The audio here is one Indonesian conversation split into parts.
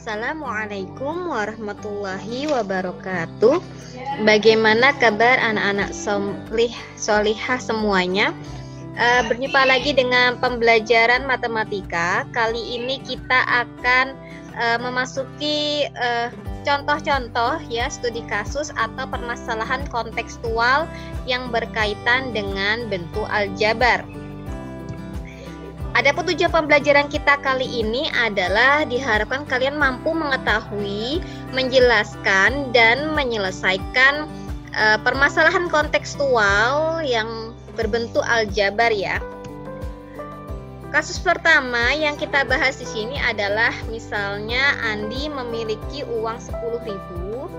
Assalamualaikum warahmatullahi wabarakatuh. Bagaimana kabar anak-anak solihah semuanya? Berjumpa lagi dengan pembelajaran matematika. Kali ini kita akan memasuki contoh-contoh ya studi kasus atau permasalahan kontekstual yang berkaitan dengan bentuk aljabar. Adapun tujuan pembelajaran kita kali ini adalah diharapkan kalian mampu mengetahui, menjelaskan, dan menyelesaikan permasalahan kontekstual yang berbentuk aljabar ya. Kasus pertama yang kita bahas di sini adalah misalnya Andi memiliki uang 10.000,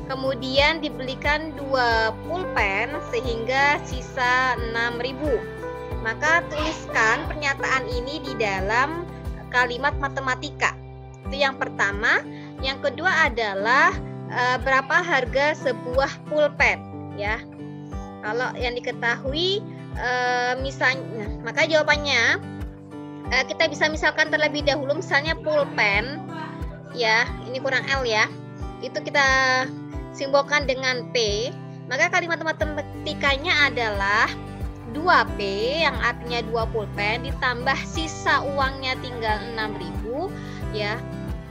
kemudian dibelikan 2 pulpen sehingga sisa 6.000. Maka tuliskan pernyataan ini di dalam kalimat matematika. Itu yang pertama. Yang kedua adalah berapa harga sebuah pulpen ya. Kalau yang diketahui misalnya, maka jawabannya kita bisa misalkan terlebih dahulu misalnya pulpen ya, ini kurang L ya. Itu kita simbolkan dengan P. Maka kalimat matematikanya adalah 2P yang artinya 2 pulpen ditambah sisa uangnya tinggal 6.000 ya,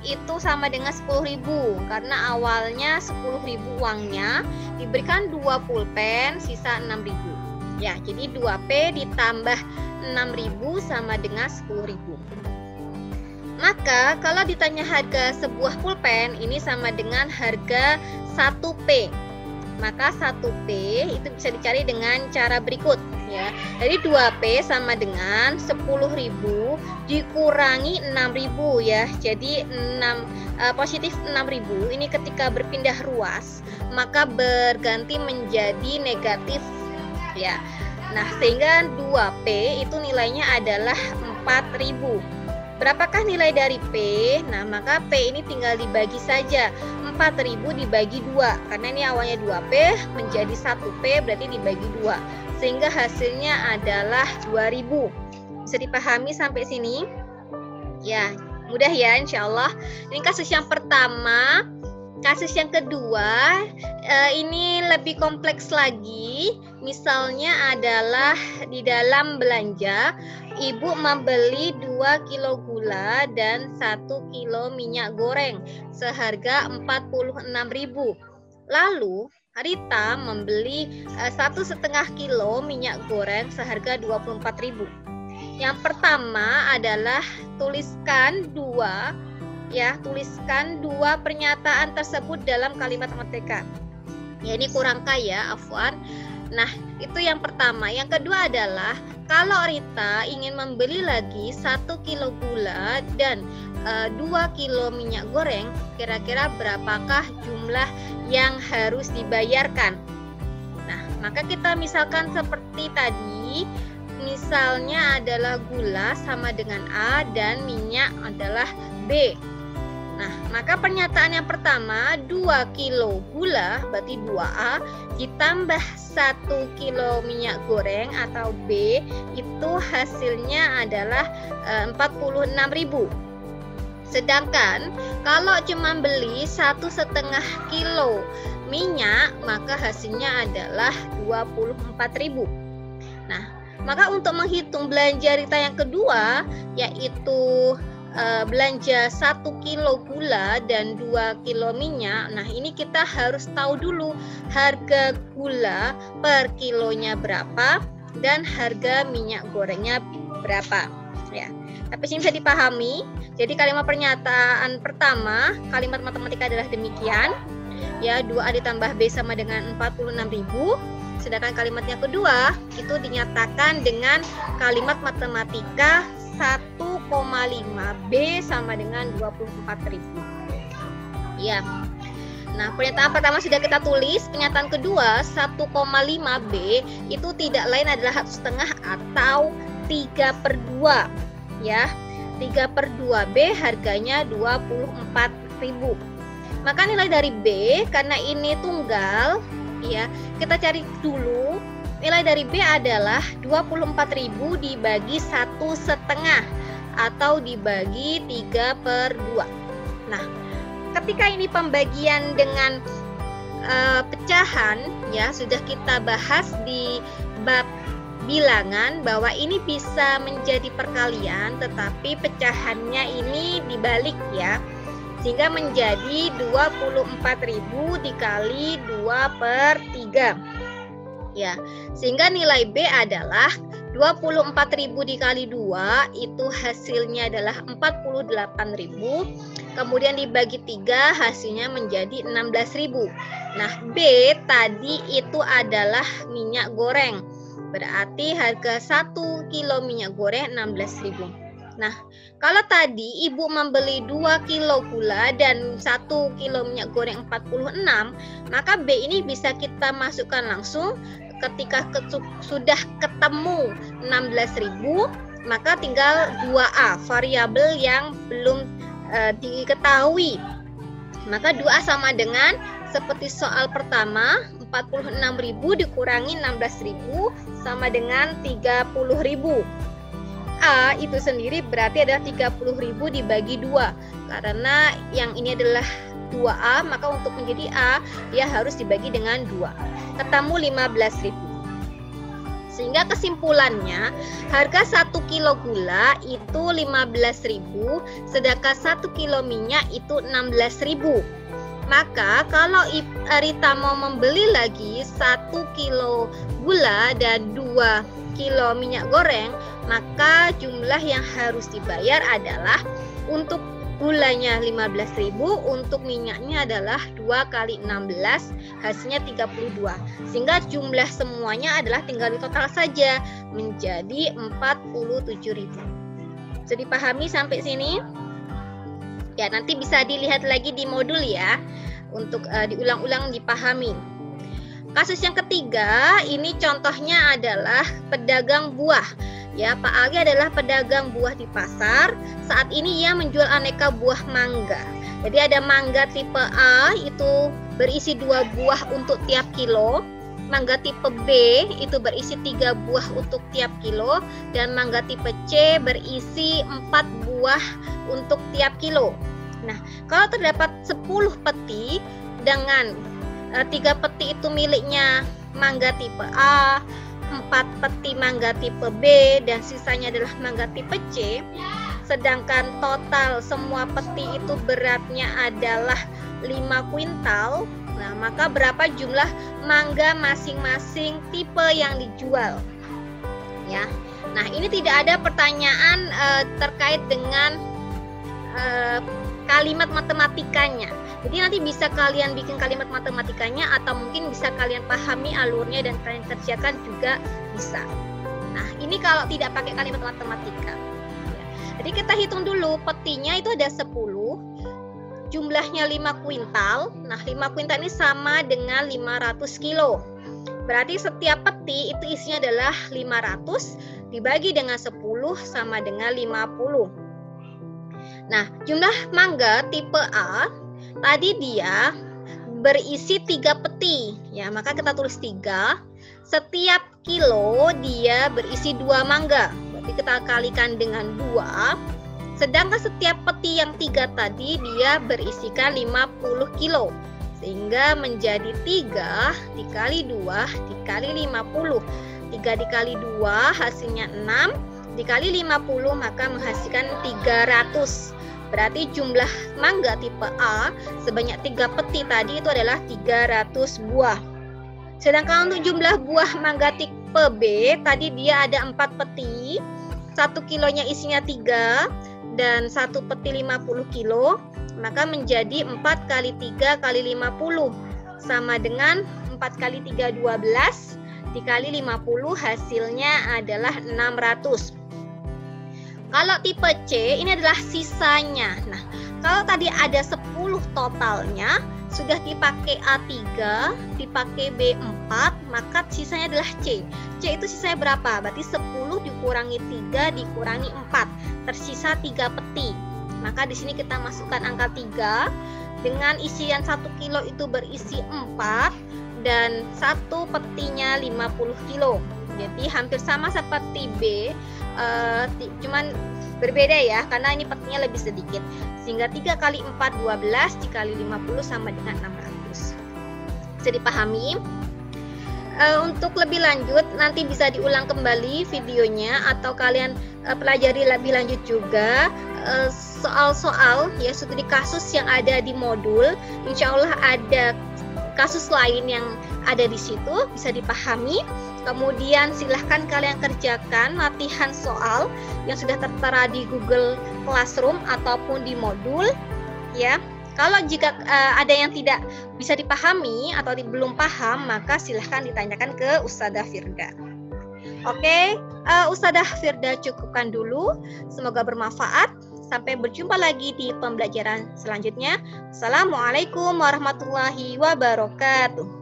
itu sama dengan 10.000 karena awalnya 10.000 uangnya diberikan 2 pulpen sisa 6.000 ya, jadi 2P ditambah 6.000 sama dengan 10.000. Maka kalau ditanya harga sebuah pulpen ini sama dengan harga 1P, maka 1P itu bisa dicari dengan cara berikut ya. Jadi 2P sama dengan 10.000 dikurangi 6.000 ya. Jadi positif 6.000 ini ketika berpindah ruas maka berganti menjadi negatif ya. Nah, sehingga 2P itu nilainya adalah 4.000. Berapakah nilai dari P? Nah, maka P ini tinggal dibagi saja. 4.000 dibagi 2. Karena ini awalnya 2P menjadi 1P berarti dibagi 2. Sehingga hasilnya adalah 2.000. Bisa dipahami sampai sini? Ya, mudah ya insyaallah. Ini kasus yang pertama. Kasus yang kedua ini lebih kompleks lagi. Misalnya adalah di dalam belanja, ibu membeli 2 kilo gula dan 1 kilo minyak goreng seharga 46.000. Lalu Rita membeli 1,5 kilo minyak goreng seharga 24.000. Yang pertama adalah tuliskan dua pernyataan tersebut dalam kalimat matematika. Ya, ini kurang kaya, afwan. Nah, itu yang pertama. Yang kedua adalah kalau Rita ingin membeli lagi 1 kilo gula dan 2 kilo minyak goreng, kira-kira berapakah jumlah yang harus dibayarkan? Nah, maka kita misalkan seperti tadi, misalnya adalah gula sama dengan A dan minyak adalah B. Nah, maka pernyataan yang pertama 2 kilo gula berarti 2A ditambah 1 kilo minyak goreng atau B itu hasilnya adalah 46.000. Sedangkan kalau cuma beli 1,5 kilo minyak maka hasilnya adalah 24.000. Nah, maka untuk menghitung belanja Rita yang kedua yaitu belanja 1 kilo gula dan 2 kilo minyak. Nah, ini kita harus tahu dulu harga gula per kilonya berapa dan harga minyak gorengnya berapa ya. Tapi ini bisa dipahami. Jadi kalimat pernyataan pertama, kalimat matematika adalah demikian ya, 2A ditambah B sama dengan 46.000. Sedangkan kalimat yang kedua itu dinyatakan dengan kalimat matematika 1,5 B sama dengan 24.000 ya. Nah, pernyataan pertama sudah kita tulis. Pernyataan kedua 1,5 B itu tidak lain adalah 1,5 atau 3/2 ya. 3/2 B harganya 24.000. Maka nilai dari B karena ini tunggal ya, kita cari dulu. Nilai dari B adalah 24.000 dibagi 1,5 atau dibagi 3/2. Nah, ketika ini pembagian dengan pecahan, ya sudah kita bahas di bab bilangan bahwa ini bisa menjadi perkalian, tetapi pecahannya ini dibalik ya, sehingga menjadi 24.000 dikali 2/3 ya, sehingga nilai B adalah 24.000 dikali 2 itu hasilnya adalah 48.000, kemudian dibagi 3 hasilnya menjadi 16.000. Nah, B tadi itu adalah minyak goreng, berarti harga 1 kilo minyak goreng 16.000. Nah, kalau tadi ibu membeli 2 kilo gula dan 1 kilo minyak goreng 46, maka B ini bisa kita masukkan langsung. Ketika sudah ketemu 16.000, maka tinggal 2A, variabel yang belum diketahui. Maka 2A sama dengan seperti soal pertama, 46.000 dikurangi 16.000 sama dengan 30.000. A itu sendiri berarti adalah 30.000 dibagi 2. Karena yang ini adalah 2A, maka untuk menjadi A dia harus dibagi dengan 2. Ketemu 15.000. Sehingga kesimpulannya harga 1 kilo gula itu 15.000, sedangkan 1 kilo minyak itu 16.000. Maka kalau Rita mau membeli lagi 1 kilo gula dan 2 kilo minyak goreng, maka jumlah yang harus dibayar adalah untuk gulanya 15.000, untuk minyaknya adalah 2 kali 16, hasilnya 32. Sehingga jumlah semuanya adalah tinggal ditotal saja menjadi 47.000. Bisa dipahami sampai sini? Ya, nanti bisa dilihat lagi di modul ya, untuk diulang-ulang dipahami. Kasus yang ketiga, ini contohnya adalah pedagang buah. Ya, Pak Ali adalah pedagang buah di pasar. Saat ini ia menjual aneka buah mangga. Jadi ada mangga tipe A itu berisi 2 buah untuk tiap kilo. Mangga tipe B itu berisi 3 buah untuk tiap kilo. Dan mangga tipe C berisi 4 buah untuk tiap kilo. Nah, kalau terdapat 10 peti dengan 3 peti itu miliknya mangga tipe A, 4 peti mangga tipe B, dan sisanya adalah mangga tipe C, sedangkan total semua peti itu beratnya adalah 5 kuintal. Nah, maka berapa jumlah mangga masing-masing tipe yang dijual? Ya. Nah, ini tidak ada pertanyaan terkait dengan kalimat matematikanya. Jadi nanti bisa kalian bikin kalimat matematikanya, atau mungkin bisa kalian pahami alurnya dan kalian kerjakan juga bisa. Nah, ini kalau tidak pakai kalimat matematika. Ya. Jadi kita hitung dulu, petinya itu ada 10, jumlahnya 5 kuintal. Nah, 5 kuintal ini sama dengan 500 kilo. Berarti setiap peti itu isinya adalah 500 dibagi dengan 10 sama dengan 50. Nah, jumlah mangga tipe A tadi dia berisi 3 peti, ya, maka kita tulis 3. Setiap kilo dia berisi 2 mangga, berarti kita kalikan dengan 2. Sedangkan setiap peti yang 3 tadi dia berisikan 50 kilo, sehingga menjadi 3 dikali 2 dikali 50. 3 dikali 2 hasilnya 6, dikali 50 maka menghasilkan 300. Berarti jumlah mangga tipe A sebanyak 3 peti tadi itu adalah 300 buah. Sedangkan untuk jumlah buah mangga tipe B tadi dia ada 4 peti, 1 kilonya isinya 3 dan 1 peti 50 kilo, maka menjadi 4 kali 3 kali 50 sama dengan 4 kali 3 12 dikali 50 hasilnya adalah 600. Kalau tipe C ini adalah sisanya. Nah, kalau tadi ada 10 totalnya, sudah dipakai A3, dipakai B4, maka sisanya adalah C. C itu sisanya berapa? Berarti 10 dikurangi 3 dikurangi 4, tersisa 3 peti. Maka di sini kita masukkan angka 3 dengan isian 1 kilo itu berisi 4 dan 1 petinya 50 kilo. Jadi hampir sama seperti B, cuman Berbeda ya, karena ini petinya lebih sedikit. Sehingga 3 kali 4 12, dikali 50 sama dengan 600. Bisa dipahami? Untuk lebih lanjut nanti bisa diulang kembali videonya, atau kalian pelajari lebih lanjut juga soal-soal ya studi kasus yang ada di modul. Insya Allah ada kasus lain yang ada di situ, bisa dipahami. Kemudian silahkan kalian kerjakan latihan soal yang sudah tertera di Google Classroom ataupun di modul ya. Kalau jika ada yang tidak bisa dipahami atau belum paham, maka silahkan ditanyakan ke Ustadzah Firda. Oke, Ustadzah Firda cukupkan dulu. Semoga bermanfaat. Sampai berjumpa lagi di pembelajaran selanjutnya. Assalamualaikum warahmatullahi wabarakatuh.